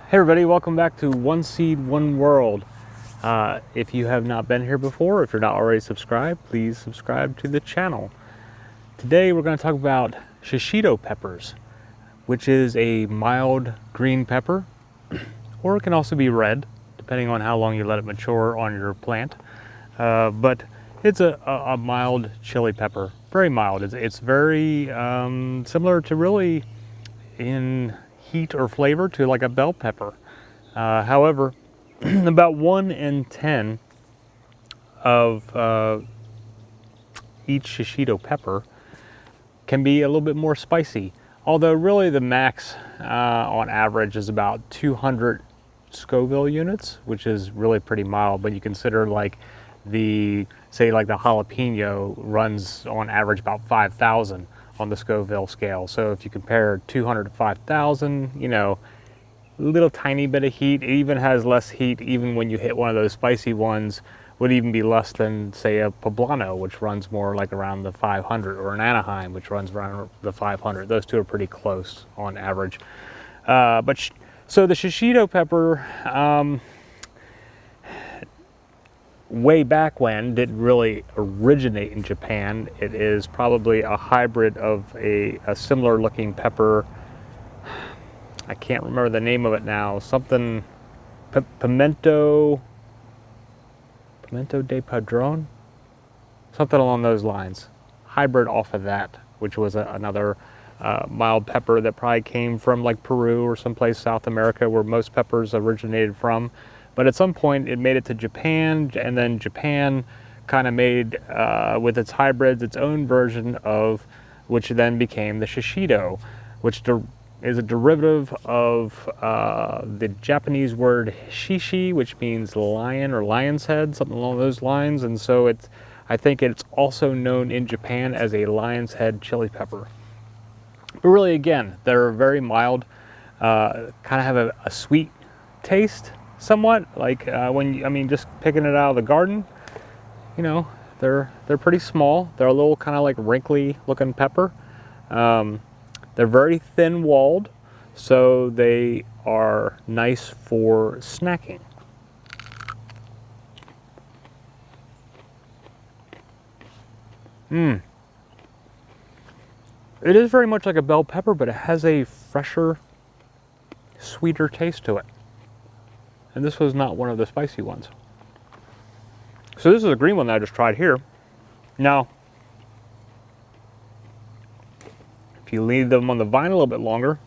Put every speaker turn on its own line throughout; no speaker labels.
Hey everybody, welcome back to One Seed, One World. If you have not been here before, if you're not already subscribed, please subscribe to the channel. Today we're going to talk about Shishito Peppers, which is a mild green pepper, or it can also be red, depending on how long you let it mature on your plant. But it's a mild chili pepper, very mild. It's very similar to really in heat or flavor to like a bell pepper. However, about 1 in 10 of each shishito pepper can be a little bit more spicy. Although really the max on average is about 200 Scoville units, which is really pretty mild. But you consider like the jalapeno runs on average about 5,000 on the Scoville scale. So if you compare 200 to 5,000, you know, a little tiny bit of heat. It even has less heat even when you hit one of those spicy ones, would even be less than say a poblano, which runs more like around the 500, or an Anaheim, which runs around the 500. Those two are pretty close on average. So the shishito pepper, way back when, didn't really originate in Japan. It is probably a hybrid of a similar looking pepper. I can't remember the name of it now. Something pimento de padron, something along those lines. Hybrid off of that, which was another mild pepper that probably came from like Peru or someplace South America where most peppers originated from. But at some point it made it to Japan, and then Japan kind of made, with its hybrids, its own version of, which then became the shishito, which is a derivative of the Japanese word shishi, which means lion or lion's head, something along those lines. And so I think it's also known in Japan as a lion's head chili pepper. But really, again, they're very mild, kind of have a sweet taste. Somewhat like just picking it out of the garden, you know, they're pretty small. They're a little kind of like wrinkly looking pepper. They're very thin walled, so they are nice for snacking. It is very much like a bell pepper, but it has a fresher, sweeter taste to it. And this was not one of the spicy ones. So this is a green one that I just tried here. Now, if you leave them on the vine a little bit longer,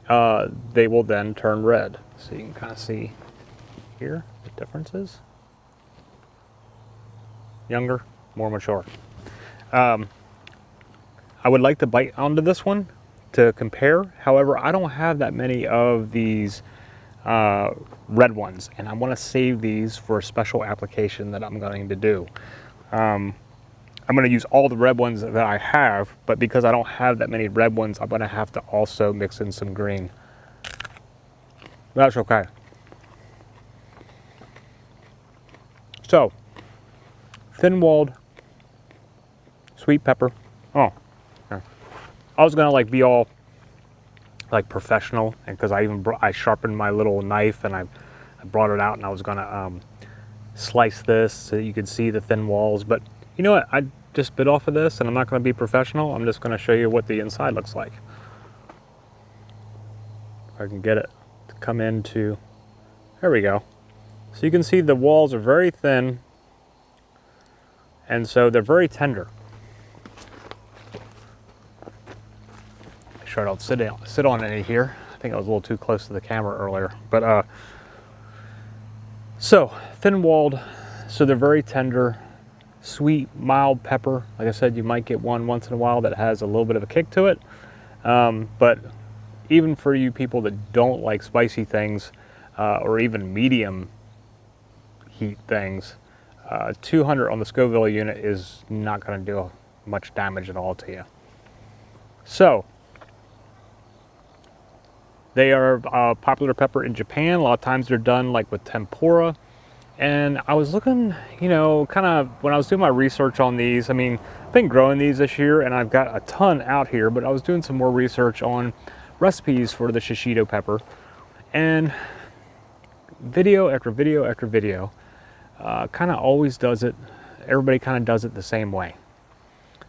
they will then turn red. So you can kind of see here the differences. Younger, more mature. I would like to bite onto this one to compare. However, I don't have that many of these red ones, and I want to save these for a special application that I'm going to do. I'm going to use all the red ones that I have, but because I don't have that many red ones, I'm going to have to also mix in some green. That's okay. So, thin-walled, sweet pepper. Oh, yeah. I was going to like be all like professional, and because I sharpened my little knife and I brought it out, and I was gonna slice this so that you could see the thin walls. But you know what? I just bit off of this, and I'm not going to be professional. I'm just going to show you what the inside looks like. If I can get it to come into, there we go. So you can see the walls are very thin, and so they're very tender. I don't sit on any here. I think I was a little too close to the camera earlier. But so thin-walled, so they're very tender, sweet, mild pepper. Like I said, you might get one once in a while that has a little bit of a kick to it. But even for you people that don't like spicy things, or even medium heat things, 200 on the Scoville unit is not going to do much damage at all to you. So, they are a popular pepper in Japan. A lot of times they're done like with tempura. And I was looking, you know, kind of when I was doing my research on these, I mean, I've been growing these this year and I've got a ton out here, but I was doing some more research on recipes for the shishito pepper. And video after video after video kind of always does it. Everybody kind of does it the same way.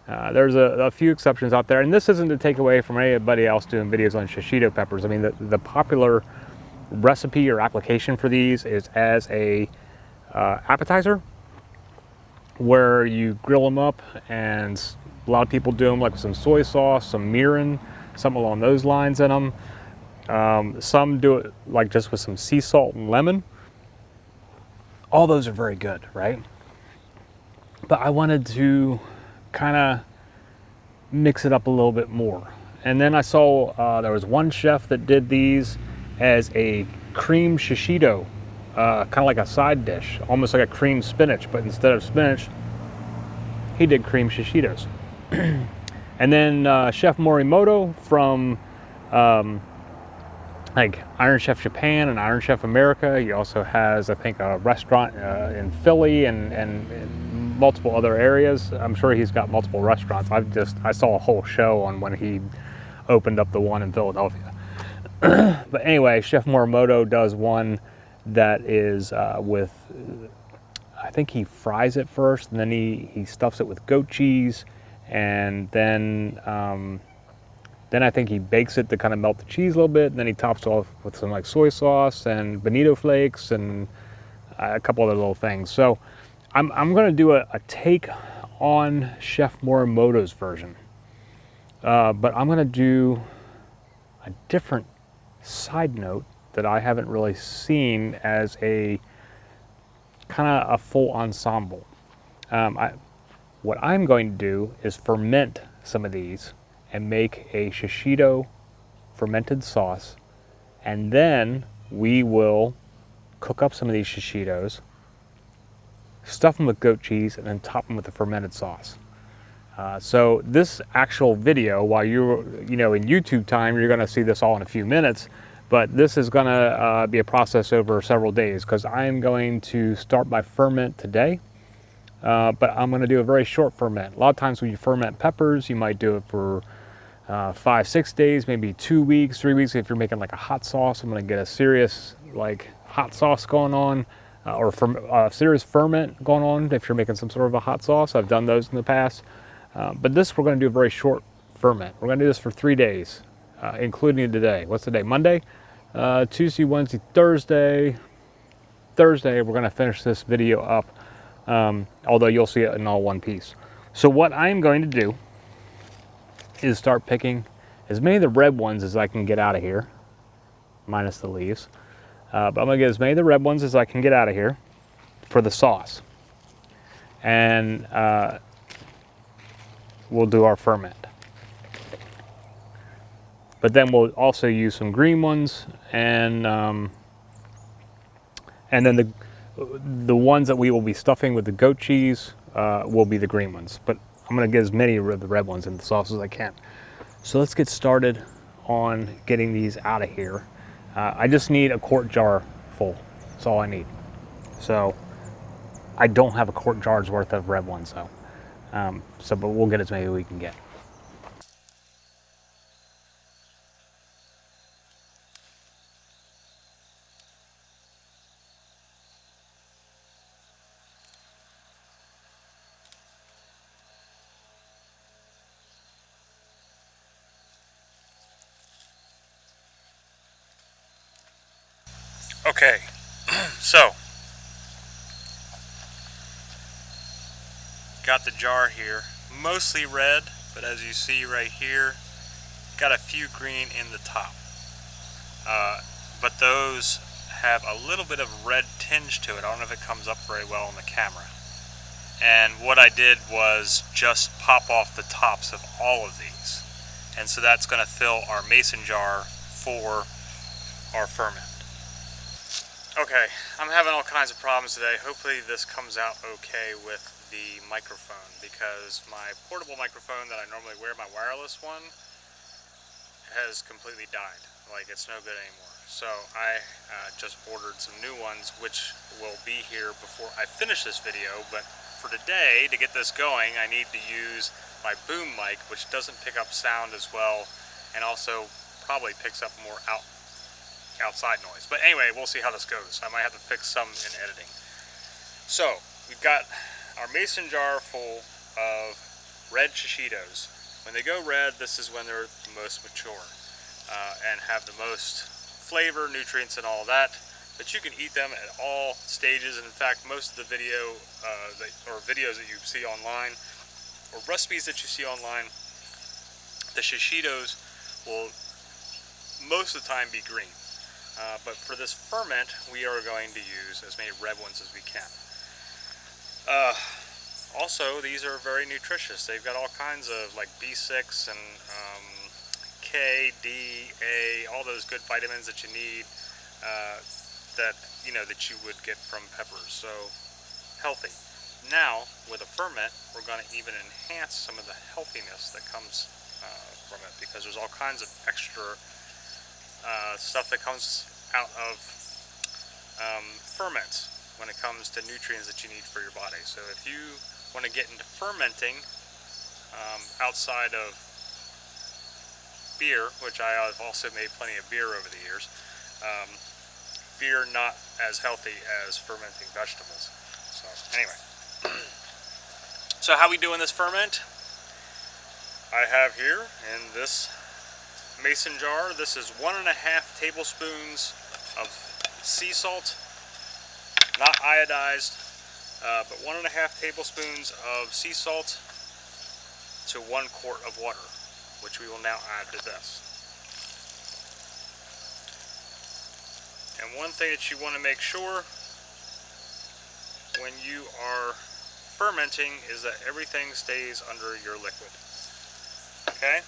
There's a few exceptions out there, and this isn't to take away from anybody else doing videos on shishito peppers. I mean, the popular recipe or application for these is as a appetizer, where you grill them up, and a lot of people do them like with some soy sauce, some mirin, something along those lines in them. Some do it like just with some sea salt and lemon. All those are very good, right? But I wanted to kind of mix it up a little bit more. And then I saw there was one chef that did these as a cream shishito, kind of like a side dish, almost like a cream spinach, but instead of spinach, he did cream shishitos. And then Chef Morimoto from like Iron Chef Japan and Iron Chef America. He also has, I think, a restaurant in Philly and multiple other areas. I'm sure he's got multiple restaurants. I saw a whole show on when he opened up the one in Philadelphia. But anyway, Chef Morimoto does one that is with, I think he fries it first, and then he stuffs it with goat cheese, and then I think he bakes it to kind of melt the cheese a little bit, and then he tops it off with some like soy sauce and bonito flakes and a couple other little things. So I'm going to do a take on Chef Morimoto's version, but I'm going to do a different side note that I haven't really seen as a kind of a full ensemble. What I'm going to do is ferment some of these and make a shishito fermented sauce, and then we will cook up some of these shishitos, stuff them with goat cheese, and then top them with the fermented sauce. So this actual video, while you're in YouTube time, you're going to see this all in a few minutes, but this is going to be a process over several days, because I'm going to start my ferment today. But I'm going to do a very short ferment. A lot of times when you ferment peppers, you might do it for 5-6 days, maybe 2 weeks, 3 weeks. If you're making like a hot sauce, I'm going to get a serious like hot sauce going on, or serious ferment going on if you're making some sort of a hot sauce. I've done those in the past. But this, we're going to do a very short ferment. We're going to do this for 3 days, including today. What's the day? Monday? Tuesday, Wednesday, Thursday. Thursday, we're going to finish this video up. Although you'll see it in all one piece. So what I'm going to do is start picking as many of the red ones as I can get out of here, minus the leaves. But I'm going to get as many of the red ones as I can get out of here for the sauce. And we'll do our ferment. But then we'll also use some green ones, and then the ones that we will be stuffing with the goat cheese will be the green ones. But I'm going to get as many of the red ones in the sauce as I can. So let's get started on getting these out of here. I just need a quart jar full. That's all I need. So I don't have a quart jar's worth of red ones though. But we'll get as many as we can get. Okay, so got the jar here, mostly red, but as you see right here, got a few green in the top. But those have a little bit of red tinge to it. I don't know if it comes up very well on the camera. And what I did was just pop off the tops of all of these. And so that's going to fill our mason jar for our ferment. Okay, I'm having all kinds of problems today. Hopefully this comes out okay with the microphone, because my portable microphone that I normally wear, my wireless one, has completely died. Like, it's no good anymore. So I just ordered some new ones, which will be here before I finish this video. But for today, to get this going, I need to use my boom mic, which doesn't pick up sound as well, and also probably picks up more outside noise. But anyway, we'll see how this goes. I might have to fix some in editing. So, we've got our mason jar full of red Shishitos. When they go red, this is when they're the most mature and have the most flavor, nutrients, and all that. But you can eat them at all stages. And in fact, most of the videos that you see online, or recipes that you see online, the Shishitos will most of the time be green. But for this ferment, we are going to use as many red ones as we can. Also, these are very nutritious. They've got all kinds of like B6 and K, D, A, all those good vitamins that you need that you would get from peppers. So healthy. Now, with a ferment, we're going to even enhance some of the healthiness that comes from it, because there's all kinds of extra stuff that comes out of ferments when it comes to nutrients that you need for your body. So if you want to get into fermenting outside of beer, which I have also made plenty of beer over the years, beer not as healthy as fermenting vegetables. So anyway, so how we doing this ferment? I have here in this mason jar, this is 1.5 tablespoons of sea salt, not iodized, but 1.5 tablespoons of sea salt to 1 quart of water, which we will now add to this. And one thing that you want to make sure when you are fermenting is that everything stays under your liquid. Okay?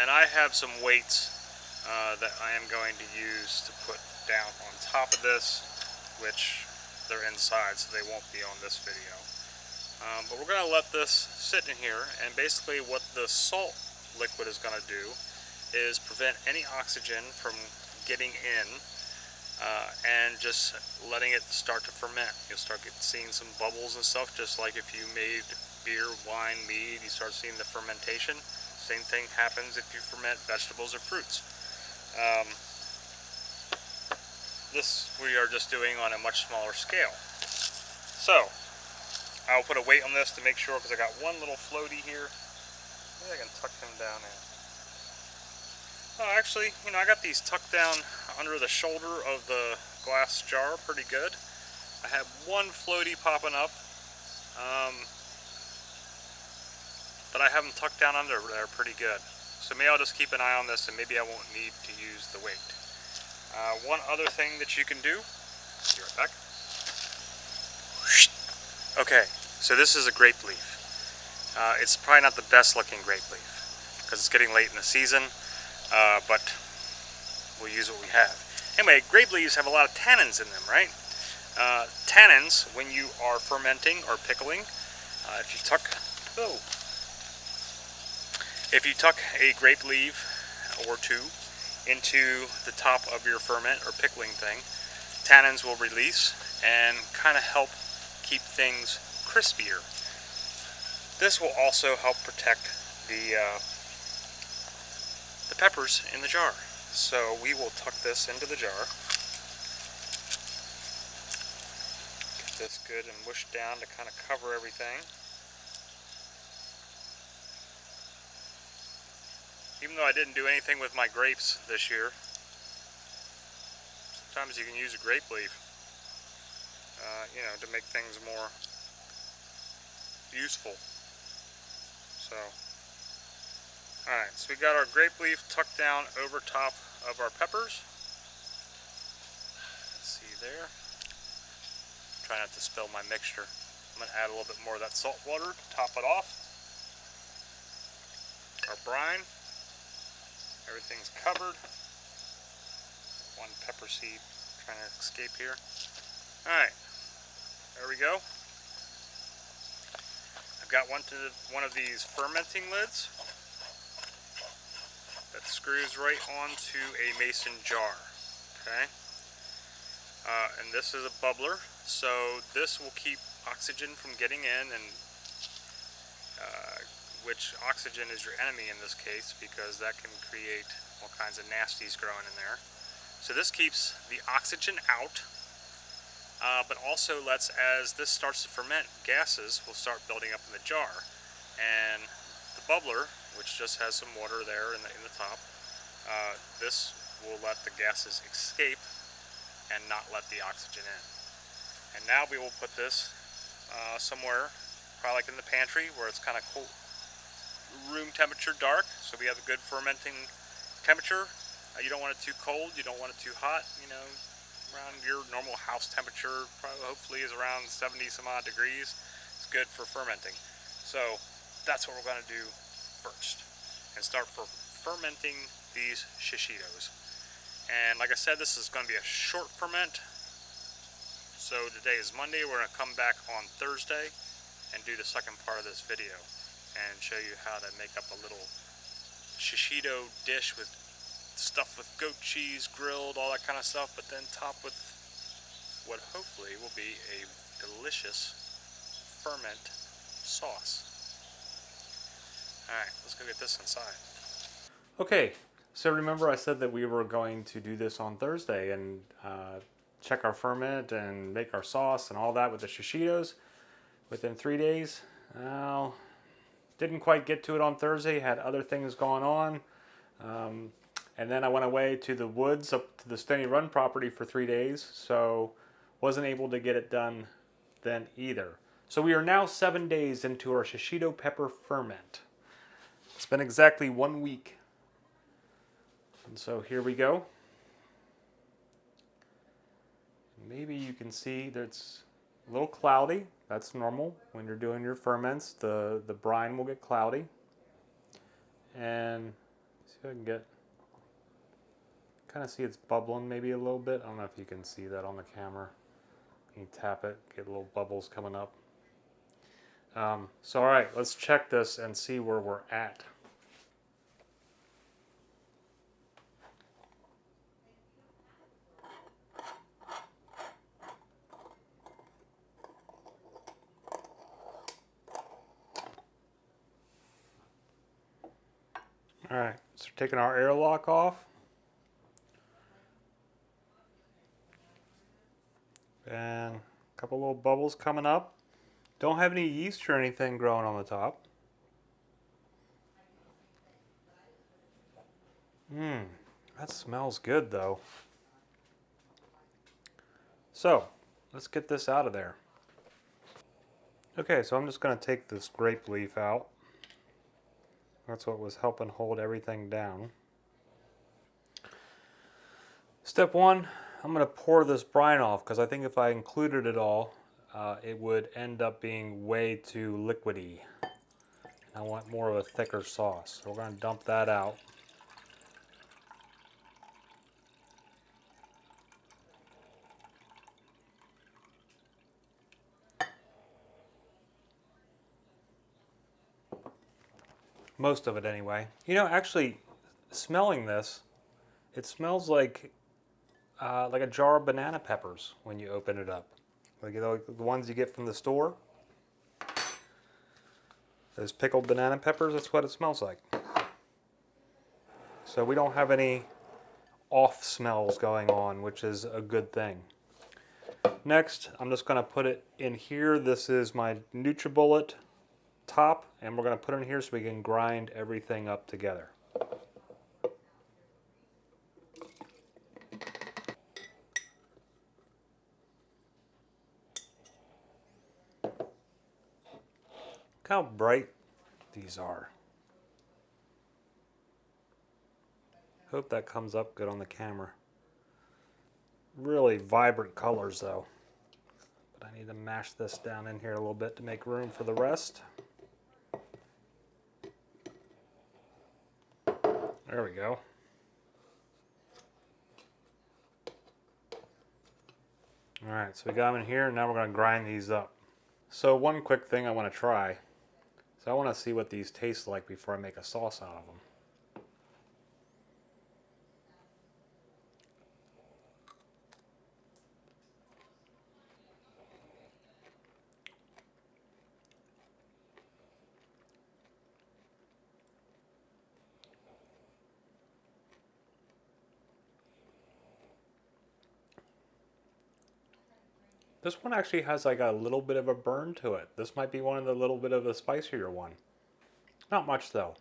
And I have some weights that I am going to use to put down on top of this, which they're inside, so they won't be on this video. But we're going to let this sit in here, and basically what the salt liquid is going to do is prevent any oxygen from getting in and just letting it start to ferment. You'll start seeing some bubbles and stuff, just like if you made beer, wine, mead, you start seeing the fermentation. Same thing happens if you ferment vegetables or fruits. This we are just doing on a much smaller scale. So, I'll put a weight on this to make sure, because I got one little floaty here. Maybe I can tuck him down in. Oh, actually, I got these tucked down under the shoulder of the glass jar pretty good. I have one floaty popping up, but I have them tucked down under there pretty good. So maybe I'll just keep an eye on this, and maybe I won't need to use the weight. One other thing that you can do, be right back. Okay, so this is a grape leaf. It's probably not the best looking grape leaf, because it's getting late in the season, but we'll use what we have. Anyway, grape leaves have a lot of tannins in them, right? Tannins, when you are fermenting or pickling, if you tuck a grape leaf or two into the top of your ferment or pickling thing, tannins will release and kind of help keep things crispier. This will also help protect the peppers in the jar. So we will tuck this into the jar. Get this good and mushed down to kind of cover everything. Even though I didn't do anything with my grapes this year, sometimes you can use a grape leaf, to make things more useful. So, alright, so we got our grape leaf tucked down over top of our peppers. Let's see there. Try not to spill my mixture. I'm going to add a little bit more of that salt water to top it off. Our brine. Everything's covered. One pepper seed trying to escape here. Alright, there we go. I've got one of these fermenting lids that screws right onto a mason jar. Okay, and this is a bubbler, so this will keep oxygen from getting in, and which oxygen is your enemy in this case, because that can create all kinds of nasties growing in there. So this keeps the oxygen out, but also lets, as this starts to ferment, gases will start building up in the jar. And the bubbler, which just has some water there in the top, this will let the gases escape and not let the oxygen in. And now we will put this somewhere, probably like in the pantry where it's kind of cool, room temperature dark, so we have a good fermenting temperature. You don't want it too cold, you don't want it too hot, you know, around your normal house temperature, probably hopefully is around 70 some odd degrees. It's good for fermenting. So that's what we're going to do first, and start fermenting these shishitos. And like I said, this is going to be a short ferment. So today is Monday, we're going to come back on Thursday and do the second part of this video and show you how to make up a little shishito dish with stuff with goat cheese, grilled, all that kind of stuff, but then topped with what hopefully will be a delicious ferment sauce. Alright, let's go get this inside. Okay, so remember I said that we were going to do this on Thursday and check our ferment and make our sauce and all that with the shishitos within 3 days. Well, didn't quite get to it on Thursday, had other things going on. And then I went away to the woods up to the Stony Run property for 3 days, so wasn't able to get it done then either. So we are now 7 days into our Shishito Pepper ferment. It's been exactly 1 week. And so here we go. Maybe you can see that it's a little cloudy. That's normal when you're doing your ferments. The brine will get cloudy. And see if I can get, kind of see it's bubbling maybe a little bit. I don't know if you can see that on the camera. You tap it, get little bubbles coming up. So all right, let's check this and see where we're at. All right, so taking our airlock off. And a couple little bubbles coming up. Don't have any yeast or anything growing on the top. That smells good though. So, let's get this out of there. Okay, so I'm just going to take this grape leaf out. That's what was helping hold everything down. Step one, I'm going to pour this brine off because I think if I included it all, it would end up being way too liquidy. I want more of a thicker sauce, so we're going to dump that out. Most of it anyway. You know, actually, smelling this, it smells like a jar of banana peppers when you open it up. Like, you know, the ones you get from the store. Those pickled banana peppers, that's what it smells like. So we don't have any off smells going on, which is a good thing. Next, I'm just going to put it in here. This is my NutriBullet top, and we're going to put it in here so we can grind everything up together. Look how bright these are. Hope that comes up good on the camera. Really vibrant colors though. But I need to mash this down in here a little bit to make room for the rest. There we go. Alright, so we got them in here, and now we're going to grind these up. So one quick thing I want to try. So I want to see what these taste like before I make a sauce out of them. This one actually has like a little bit of a burn to it. This might be one of the little bit of a spicier one. Not much though.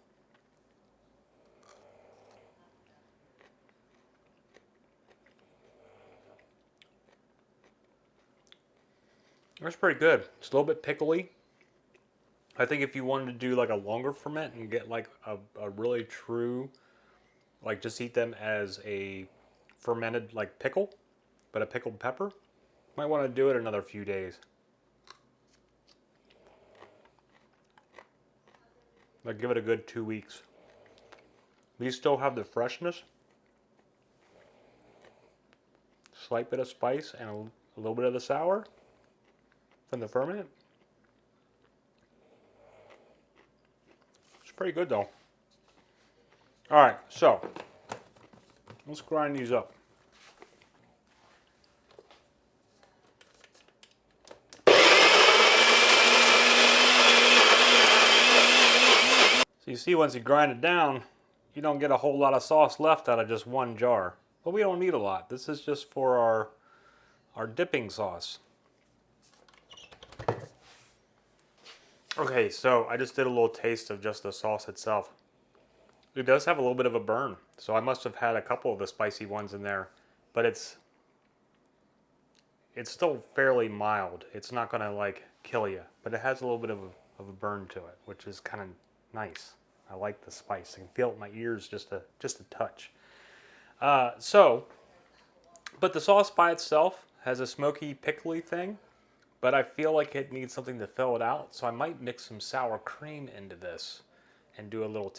That's pretty good. It's a little bit pickly. I think if you wanted to do like a longer ferment and get like a really true, like just eat them as a fermented like pickle, but a pickled pepper, might want to do it another few days. Like give it a good 2 weeks. These still have the freshness, slight bit of spice, and a little bit of the sour from the ferment. It's pretty good though. All right, so let's grind these up. So you see, once you grind it down, you don't get a whole lot of sauce left out of just one jar. But we don't need a lot. This is just for our dipping sauce. Okay, so I just did a little taste of just the sauce itself. It does have a little bit of a burn, so I must have had a couple of the spicy ones in there, but it's still fairly mild. It's not gonna like kill you, but it has a little bit of a burn to it, which is kind of nice. I like the spice. I can feel it in my ears just a touch. But the sauce by itself has a smoky, pickly thing, but I feel like it needs something to fill it out, so I might mix some sour cream into this and do a little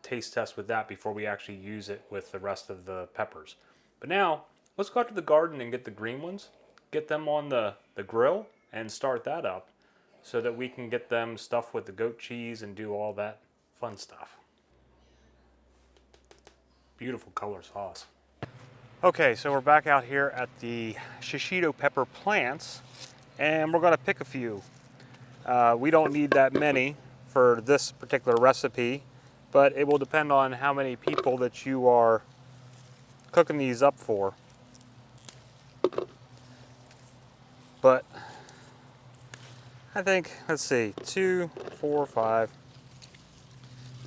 taste test with that before we actually use it with the rest of the peppers. But now, let's go out to the garden and get the green ones, get them on the grill, and start that up so that we can get them stuffed with the goat cheese and do all that fun stuff. Beautiful color sauce. Okay, so we're back out here at the Shishito Pepper plants, and we're going to pick a few. We don't need that many for this particular recipe, but it will depend on how many people that you are cooking these up for. But I think, let's see, 2, 4, 5,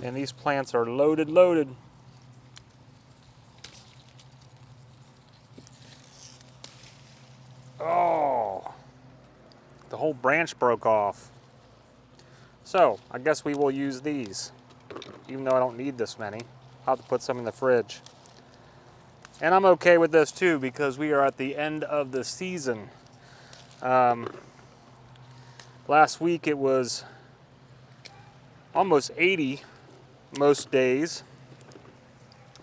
and these plants are loaded. Oh, the whole branch broke off. So I guess we will use these, even though I don't need this many. I'll have to put some in the fridge. And I'm okay with this too, because we are at the end of the season. Last week it was almost 80 most days.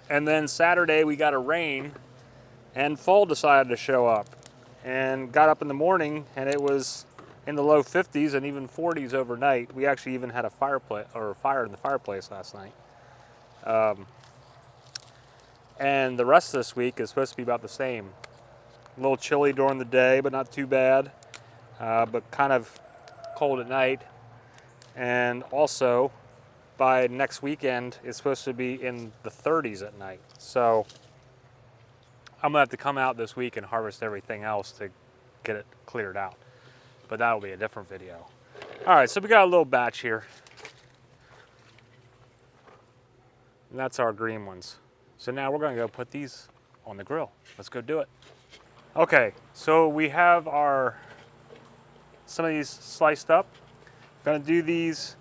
And then Saturday we got a rain and fall decided to show up. And got up in the morning and it was in the low 50s and even 40s overnight. We actually even had a fire in the fireplace last night. And the rest of this week is supposed to be about the same. A little chilly during the day, but not too bad. But kind of cold at night. And also, by next weekend, it's supposed to be in the 30s at night. So I'm gonna have to come out this week and harvest everything else to get it cleared out. But that'll be a different video. All right, so we got a little batch here. And that's our green ones. So now we're gonna go put these on the grill. Let's go do it. Okay, so we have some of these sliced up. Gonna do these.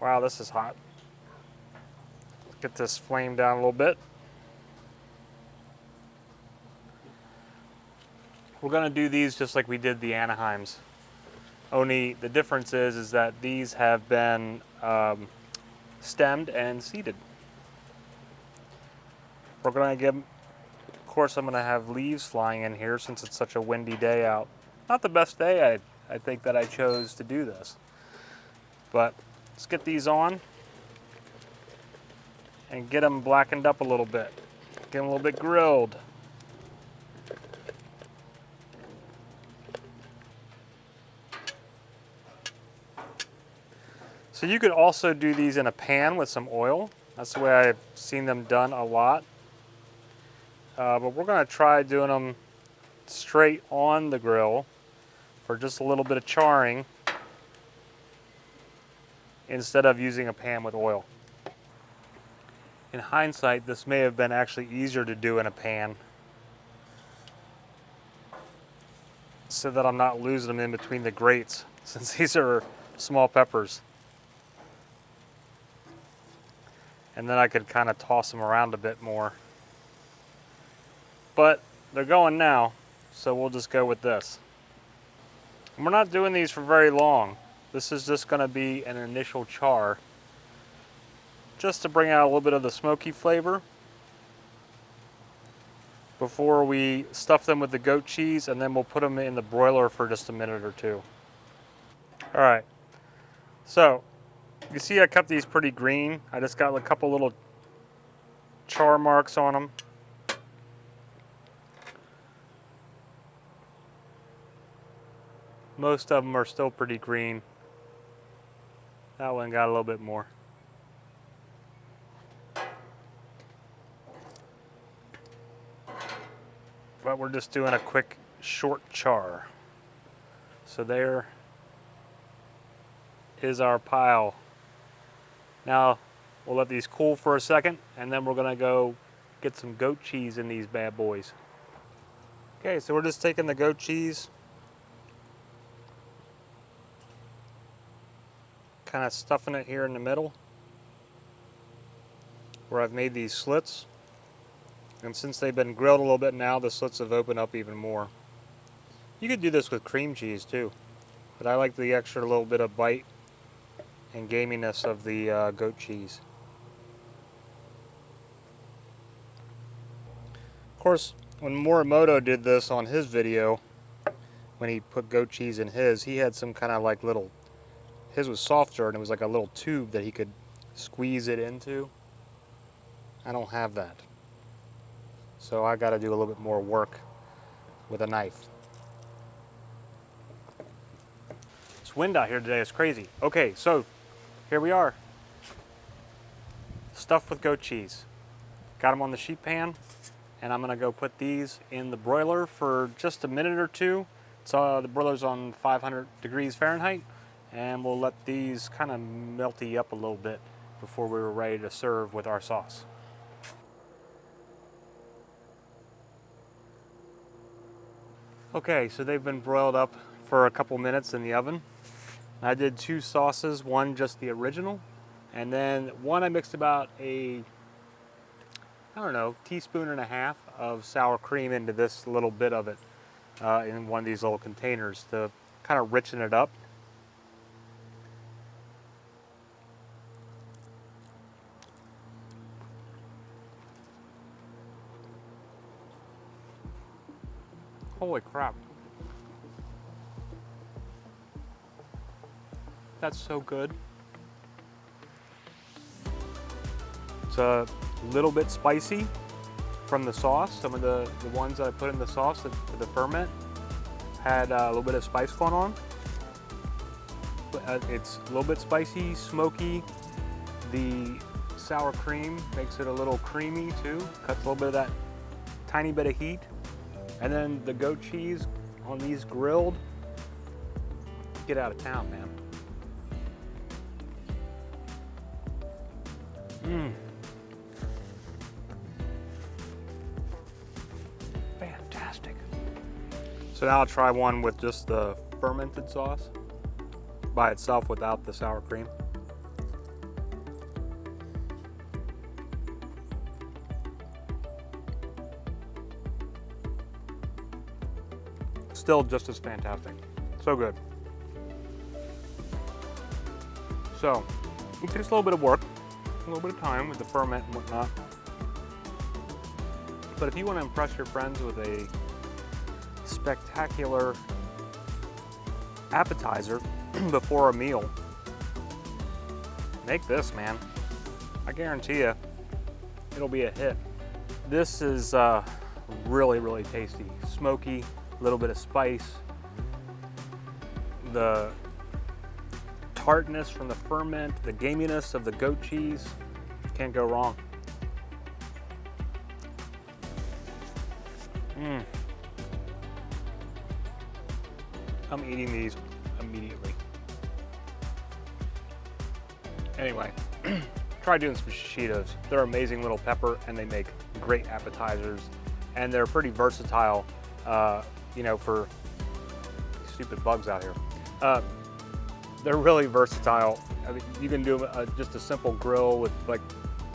Wow, this is hot. Let's get this flame down a little bit. We're gonna do these just like we did the Anaheims. Only the difference is that these have been stemmed and seeded. We're gonna give, of course I'm gonna have leaves flying in here since it's such a windy day out. Not the best day I think that I chose to do this. But let's get these on and get them blackened up a little bit. Get them a little bit grilled. So you could also do these in a pan with some oil. That's the way I've seen them done a lot. But we're gonna try doing them straight on the grill for just a little bit of charring instead of using a pan with oil. In hindsight, this may have been actually easier to do in a pan so that I'm not losing them in between the grates, since these are small peppers. And then I could kind of toss them around a bit more. But they're going now, so we'll just go with this. And we're not doing these for very long. This is just going to be an initial char, just to bring out a little bit of the smoky flavor before we stuff them with the goat cheese, and then we'll put them in the broiler for just a minute or two. All right, so you see I kept these pretty green. I just got a couple little char marks on them. Most of them are still pretty green. That one got a little bit more. But we're just doing a quick short char. So there is our pile. Now we'll let these cool for a second, and then we're gonna go get some goat cheese in these bad boys. Okay, so we're just taking the goat cheese, kind of stuffing it here in the middle where I've made these slits. And since they've been grilled a little bit now, the slits have opened up even more. You could do this with cream cheese too, but I like the extra little bit of bite and gaminess of the goat cheese. Of course, when Morimoto did this on his video, when he put goat cheese in his, he had some kind of like little, his was softer and it was like a little tube that he could squeeze it into. I don't have that. So I got to do a little bit more work with a knife. This wind out here today is crazy. Okay, so here we are. Stuffed with goat cheese. Got them on the sheet pan, and I'm gonna go put these in the broiler for just a minute or two. So the broiler's on 500 degrees Fahrenheit, and we'll let these kind of melty up a little bit before we're ready to serve with our sauce. Okay, so they've been broiled up for a couple minutes in the oven. I did two sauces, one just the original, and then one I mixed about a, I don't know, teaspoon and a half of sour cream into this little bit of it in one of these little containers to kind of richen it up. Holy crap. That's so good. It's a little bit spicy from the sauce. Some of the ones that I put in the sauce, the ferment, had a little bit of spice going on. It's a little bit spicy, smoky. The sour cream makes it a little creamy too. Cuts a little bit of that tiny bit of heat. And then the goat cheese on these grilled, get out of town, man. Fantastic. So now I'll try one with just the fermented sauce by itself without the sour cream. Still just as fantastic. So good. So, it takes a little bit of work, a little bit of time with the ferment and whatnot. But if you want to impress your friends with a spectacular appetizer before a meal, make this, man. I guarantee you, it'll be a hit. This is really, really tasty. Smoky, a little bit of spice. The tartness from the ferment, the gaminess of the goat cheese, can't go wrong. I'm eating these immediately. Anyway, try doing some shishitos. They're amazing little pepper and they make great appetizers, and they're pretty versatile, you know, for stupid bugs out here. They're really versatile. I mean, you can do just a simple grill with like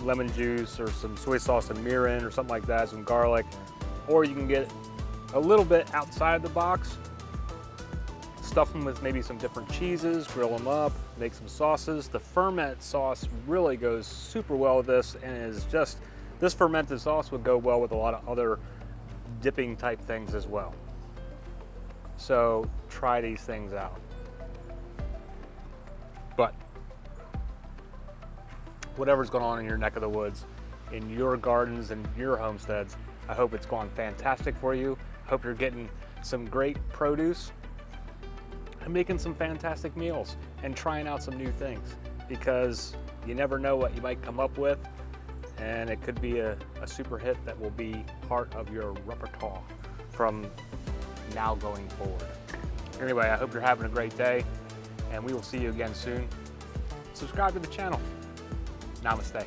lemon juice or some soy sauce and mirin or something like that, some garlic, or you can get a little bit outside the box, stuff them with maybe some different cheeses, grill them up, make some sauces. The ferment sauce really goes super well with this, and is just, this fermented sauce would go well with a lot of other dipping type things as well. So try these things out. But whatever's going on in your neck of the woods, in your gardens and your homesteads, I hope it's gone fantastic for you. I hope you're getting some great produce and making some fantastic meals and trying out some new things, because you never know what you might come up with, and it could be a super hit that will be part of your repertoire from now going forward. Anyway, I hope you're having a great day, and we will see you again soon. Subscribe to the channel. Namaste.